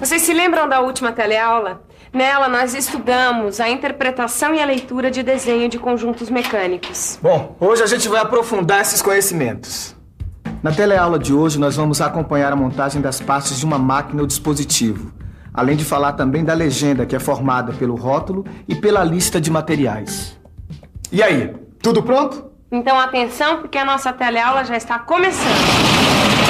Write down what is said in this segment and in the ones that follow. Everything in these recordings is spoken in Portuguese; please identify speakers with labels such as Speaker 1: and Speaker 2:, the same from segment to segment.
Speaker 1: Vocês se lembram da última teleaula? Nela, nós estudamos a interpretação e a leitura de desenho de conjuntos mecânicos.
Speaker 2: Bom, hoje a gente vai aprofundar esses conhecimentos. Na teleaula de hoje, nós vamos acompanhar a montagem das partes de uma máquina ou dispositivo, além de falar também da legenda, que é formada pelo rótulo e pela lista de materiais. E aí, tudo pronto?
Speaker 1: Então, atenção, porque a nossa teleaula já está começando.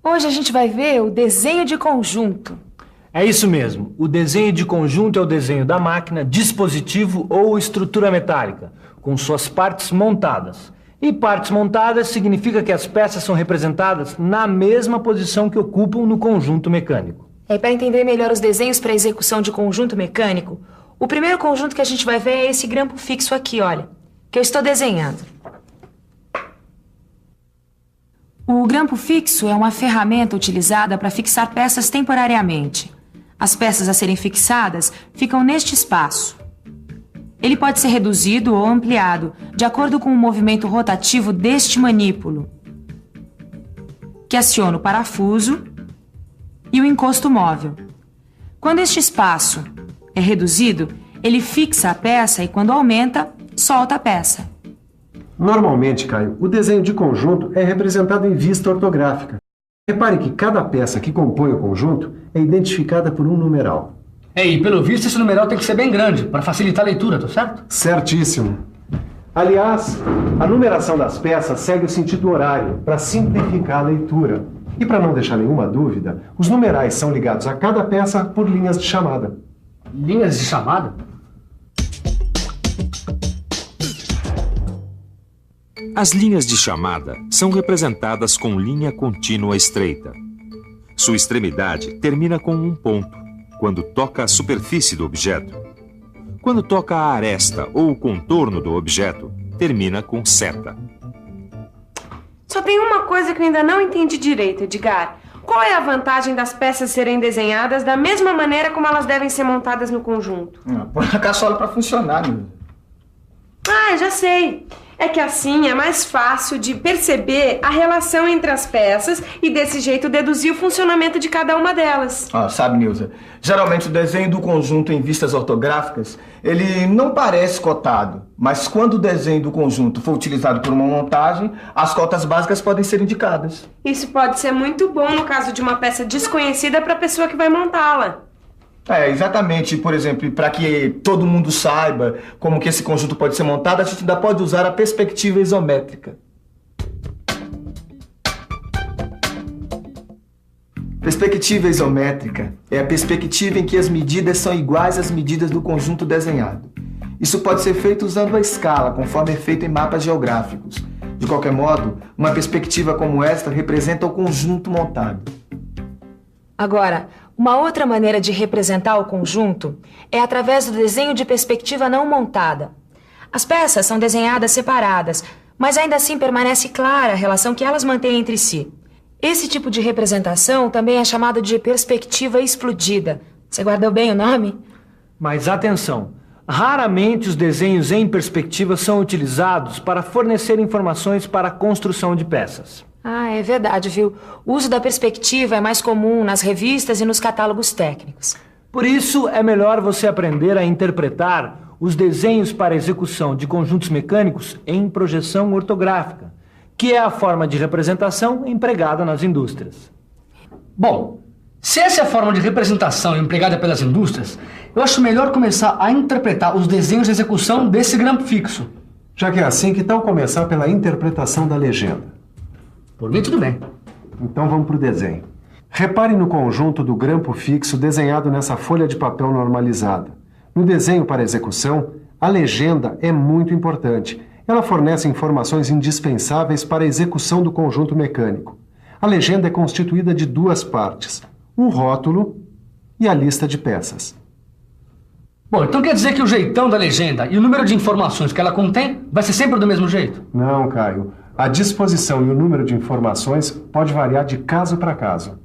Speaker 1: Hoje a gente vai ver o desenho de conjunto.
Speaker 3: É isso mesmo. O desenho de conjunto é o desenho da máquina, dispositivo ou estrutura metálica, com suas partes montadas. E partes montadas significa que as peças são representadas na mesma posição que ocupam no conjunto mecânico.
Speaker 4: Para entender melhor os desenhos para execução de conjunto mecânico, o primeiro conjunto que a gente vai ver é esse grampo fixo aqui, olha, que eu estou desenhando. O grampo fixo é uma ferramenta utilizada para fixar peças temporariamente. As peças a serem fixadas ficam neste espaço. Ele pode ser reduzido ou ampliado, de acordo com o movimento rotativo deste manípulo, que aciona o parafuso e o encosto móvel. Quando este espaço é reduzido, ele fixa a peça e, quando aumenta, solta a peça.
Speaker 5: Normalmente, Caio, o desenho de conjunto é representado em vista ortográfica. Repare que cada peça que compõe o conjunto é identificada por um numeral.
Speaker 6: E pelo visto esse numeral tem que ser bem grande, para facilitar a leitura, tá certo?
Speaker 5: Certíssimo. Aliás, a numeração das peças segue o sentido horário, para simplificar a leitura. E para não deixar nenhuma dúvida, os numerais são ligados a cada peça por linhas de chamada.
Speaker 6: Linhas de chamada?
Speaker 7: As linhas de chamada são representadas com linha contínua estreita. Sua extremidade termina com um ponto, quando toca a superfície do objeto. Quando toca a aresta ou o contorno do objeto, termina com seta.
Speaker 1: Só tem uma coisa que eu ainda não entendi direito, Edgar. Qual é a vantagem das peças serem desenhadas da mesma maneira como elas devem ser montadas no conjunto?
Speaker 2: Põe a caçola pra funcionar, meu.
Speaker 1: Já sei. É que assim é mais fácil de perceber a relação entre as peças e desse jeito deduzir o funcionamento de cada uma delas.
Speaker 2: Sabe, Nilza, geralmente o desenho do conjunto em vistas ortográficas, ele não parece cotado, mas quando o desenho do conjunto for utilizado por uma montagem, as cotas básicas podem ser indicadas.
Speaker 1: Isso pode ser muito bom no caso de uma peça desconhecida para a pessoa que vai montá-la.
Speaker 2: Exatamente. Por exemplo, para que todo mundo saiba como que esse conjunto pode ser montado, a gente ainda pode usar a perspectiva isométrica. Perspectiva isométrica é a perspectiva em que as medidas são iguais às medidas do conjunto desenhado. Isso pode ser feito usando a escala, conforme é feito em mapas geográficos. De qualquer modo, uma perspectiva como esta representa o conjunto montado.
Speaker 4: Agora, uma outra maneira de representar o conjunto é através do desenho de perspectiva não montada. As peças são desenhadas separadas, mas ainda assim permanece clara a relação que elas mantêm entre si. Esse tipo de representação também é chamado de perspectiva explodida. Você guardou bem o nome?
Speaker 3: Mas atenção, raramente os desenhos em perspectiva são utilizados para fornecer informações para a construção de peças.
Speaker 4: É verdade, viu? O uso da perspectiva é mais comum nas revistas e nos catálogos técnicos.
Speaker 3: Por isso, é melhor você aprender a interpretar os desenhos para execução de conjuntos mecânicos em projeção ortográfica, que é a forma de representação empregada nas indústrias.
Speaker 6: Bom, se essa é a forma de representação empregada pelas indústrias, eu acho melhor começar a interpretar os desenhos de execução desse grampo fixo.
Speaker 5: Já que é assim, que tal começar pela interpretação da legenda?
Speaker 6: Por mim, tudo bem.
Speaker 5: Então vamos para o desenho. Repare no conjunto do grampo fixo desenhado nessa folha de papel normalizada. No desenho para execução, a legenda é muito importante. Ela fornece informações indispensáveis para a execução do conjunto mecânico. A legenda é constituída de duas partes, um rótulo e a lista de peças.
Speaker 6: Bom, então quer dizer que o jeitão da legenda e o número de informações que ela contém vai ser sempre do mesmo jeito?
Speaker 5: Não, Caio. A disposição e o número de informações pode variar de caso para caso.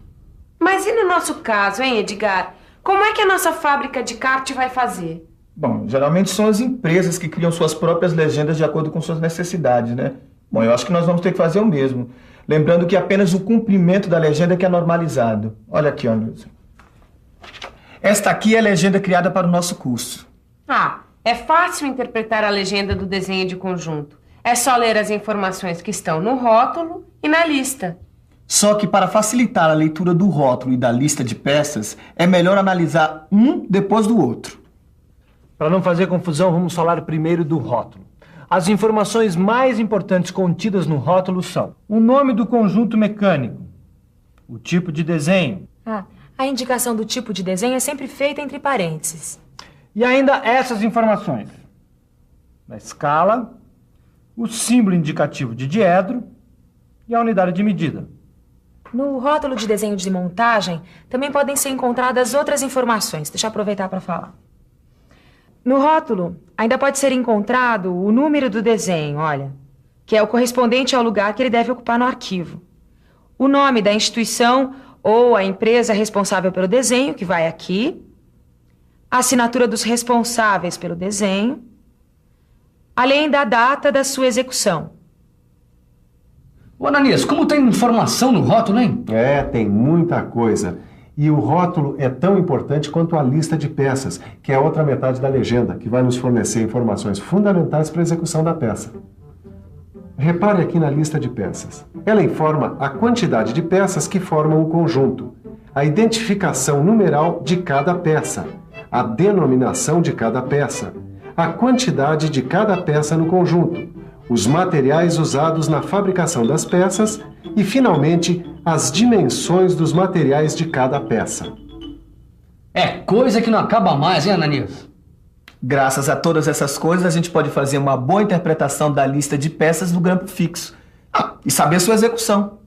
Speaker 1: Mas e no nosso caso, hein, Edgar? Como é que a nossa fábrica de kart vai fazer?
Speaker 2: Bom, geralmente são as empresas que criam suas próprias legendas de acordo com suas necessidades, né? Bom, eu acho que nós vamos ter que fazer o mesmo. Lembrando que apenas o cumprimento da legenda que é normalizado. Olha aqui, ó, Nilson. Esta aqui é a legenda criada para o nosso curso.
Speaker 1: Ah, é fácil interpretar a legenda do desenho de conjunto. É só ler as informações que estão no rótulo e na lista.
Speaker 2: Só que para facilitar a leitura do rótulo e da lista de peças, é melhor analisar um depois do outro.
Speaker 3: Para não fazer confusão, vamos falar primeiro do rótulo. As informações mais importantes contidas no rótulo são o nome do conjunto mecânico, o tipo de desenho.
Speaker 4: A indicação do tipo de desenho é sempre feita entre parênteses.
Speaker 3: E ainda essas informações: a escala, o símbolo indicativo de diedro e a unidade de medida.
Speaker 4: No rótulo de desenho de montagem, também podem ser encontradas outras informações. Deixa eu aproveitar para falar. No rótulo, ainda pode ser encontrado o número do desenho, olha, que é o correspondente ao lugar que ele deve ocupar no arquivo. O nome da instituição ou a empresa responsável pelo desenho, que vai aqui. A assinatura dos responsáveis pelo desenho, além da data da sua execução.
Speaker 6: Ô, Ananias, como tem informação no rótulo, hein?
Speaker 5: Tem muita coisa. E o rótulo é tão importante quanto a lista de peças, que é a outra metade da legenda, que vai nos fornecer informações fundamentais para a execução da peça. Repare aqui na lista de peças. Ela informa a quantidade de peças que formam o conjunto, a identificação numeral de cada peça, a denominação de cada peça, a quantidade de cada peça no conjunto, os materiais usados na fabricação das peças e, finalmente, as dimensões dos materiais de cada peça.
Speaker 6: É coisa que não acaba mais, hein, Ananias?
Speaker 2: Graças a todas essas coisas, a gente pode fazer uma boa interpretação da lista de peças do grampo fixo. E saber sua execução.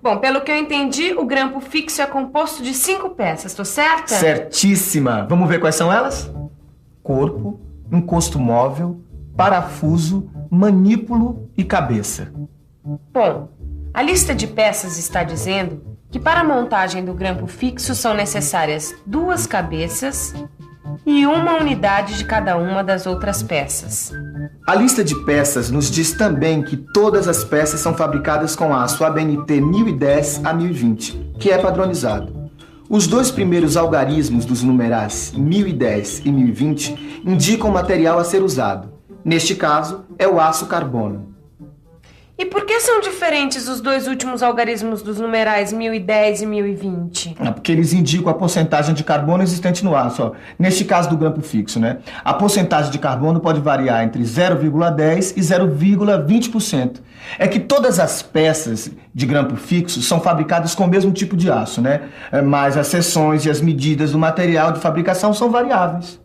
Speaker 1: Bom, pelo que eu entendi, o grampo fixo é composto de 5 peças, tô certa?
Speaker 2: Certíssima! Vamos ver quais são elas? Corpo, encosto móvel, parafuso, manípulo e cabeça.
Speaker 1: Bom, a lista de peças está dizendo que para a montagem do grampo fixo são necessárias 2 cabeças e uma unidade de cada uma das outras peças.
Speaker 2: A lista de peças nos diz também que todas as peças são fabricadas com aço ABNT 1010 a 1020, que é padronizado. Os 2 primeiros algarismos dos numerais 1010 e 1020 indicam o material a ser usado. Neste caso, é o aço carbono.
Speaker 1: E por que são diferentes os 2 últimos algarismos dos numerais 1010 e 1020?
Speaker 2: Porque eles indicam a porcentagem de carbono existente no aço. Ó. Neste caso do grampo fixo, né? A porcentagem de carbono pode variar entre 0,10% e 0,20%. É que todas as peças de grampo fixo são fabricadas com o mesmo tipo de aço, né? Mas as seções e as medidas do material de fabricação são variáveis.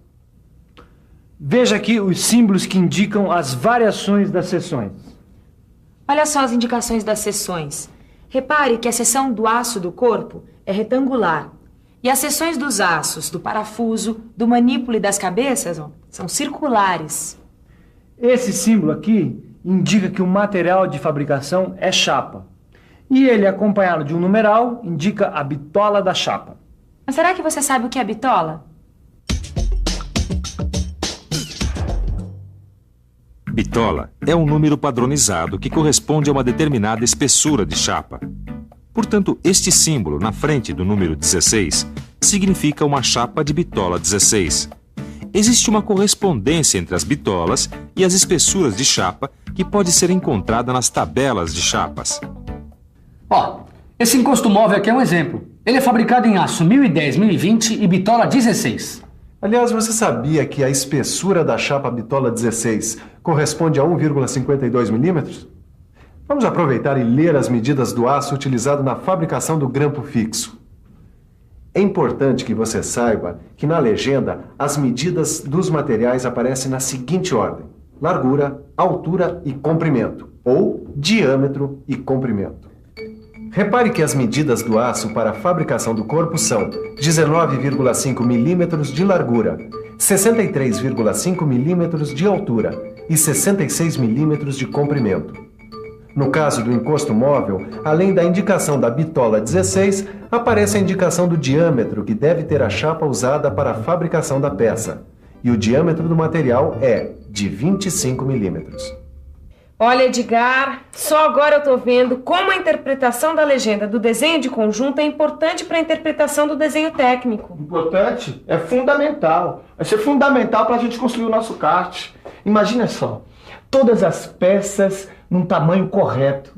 Speaker 3: Veja aqui os símbolos que indicam as variações das seções.
Speaker 4: Olha só as indicações das seções. Repare que a seção do aço do corpo é retangular. E as seções dos aços, do parafuso, do manípulo e das cabeças, são circulares.
Speaker 3: Esse símbolo aqui indica que o material de fabricação é chapa. E ele, acompanhado de um numeral, indica a bitola da chapa.
Speaker 4: Mas será que você sabe o que é bitola?
Speaker 7: Bitola é um número padronizado que corresponde a uma determinada espessura de chapa. Portanto, este símbolo na frente do número 16 significa uma chapa de bitola 16. Existe uma correspondência entre as bitolas e as espessuras de chapa que pode ser encontrada nas tabelas de chapas.
Speaker 6: Ó, esse encosto móvel aqui é um exemplo. Ele é fabricado em aço 1010, 1020 e bitola 16.
Speaker 5: Aliás, você sabia que a espessura da chapa bitola 16 corresponde a 1,52 milímetros? Vamos aproveitar e ler as medidas do aço utilizado na fabricação do grampo fixo. É importante que você saiba que na legenda as medidas dos materiais aparecem na seguinte ordem: largura, altura e comprimento, ou diâmetro e comprimento. Repare que as medidas do aço para a fabricação do corpo são 19,5 milímetros de largura, 63,5 milímetros de altura e 66 milímetros de comprimento. No caso do encosto móvel, além da indicação da bitola 16, aparece a indicação do diâmetro que deve ter a chapa usada para a fabricação da peça. E o diâmetro do material é de 25 milímetros.
Speaker 1: Olha, Edgar, só agora eu tô vendo como a interpretação da legenda do desenho de conjunto é importante para a interpretação do desenho técnico.
Speaker 2: Importante? É fundamental. Vai ser fundamental para a gente construir o nosso kart. Imagina só, todas as peças num tamanho correto,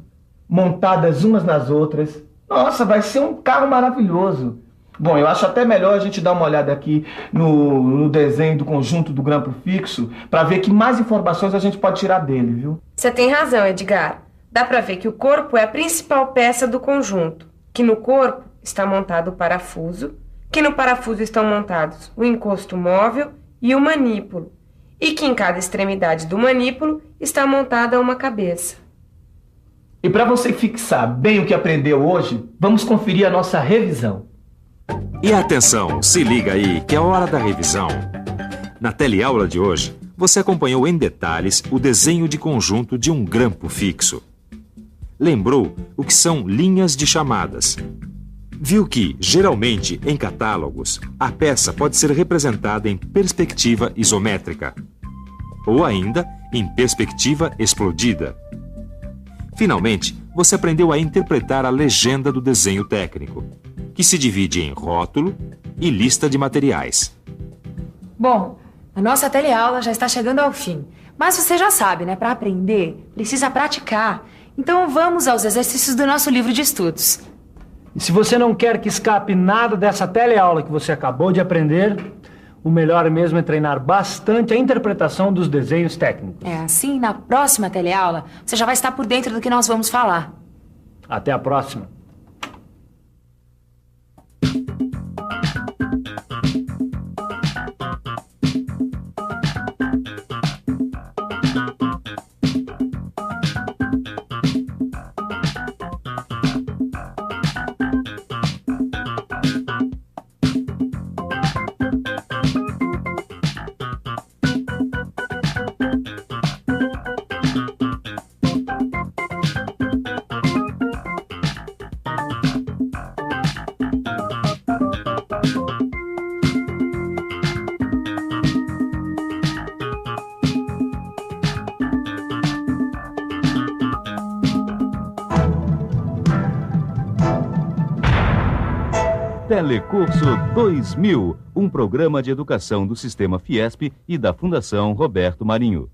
Speaker 2: montadas umas nas outras. Nossa, vai ser um carro maravilhoso. Bom, eu acho até melhor a gente dar uma olhada aqui no desenho do conjunto do grampo fixo para ver que mais informações a gente pode tirar dele, viu?
Speaker 1: Você tem razão, Edgar. Dá para ver que o corpo é a principal peça do conjunto, que no corpo está montado o parafuso, que no parafuso estão montados o encosto móvel e o manípulo, e que em cada extremidade do manípulo está montada uma cabeça.
Speaker 2: E para você fixar bem o que aprendeu hoje, vamos conferir a nossa revisão.
Speaker 7: E atenção, se liga aí que é hora da revisão. Na teleaula de hoje, você acompanhou em detalhes o desenho de conjunto de um grampo fixo. Lembrou o que são linhas de chamadas. Viu que, geralmente, em catálogos, a peça pode ser representada em perspectiva isométrica, ou ainda em perspectiva explodida. Finalmente, você aprendeu a interpretar a legenda do desenho técnico, que se divide em rótulo e lista de materiais.
Speaker 4: Bom, a nossa teleaula já está chegando ao fim. Mas você já sabe, né? Para aprender, precisa praticar. Então vamos aos exercícios do nosso livro de estudos.
Speaker 3: E se você não quer que escape nada dessa teleaula que você acabou de aprender, o melhor mesmo é treinar bastante a interpretação dos desenhos técnicos.
Speaker 4: É assim, na próxima teleaula, você já vai estar por dentro do que nós vamos falar.
Speaker 3: Até a próxima.
Speaker 8: Telecurso 2000, um programa de educação do Sistema Fiesp e da Fundação Roberto Marinho.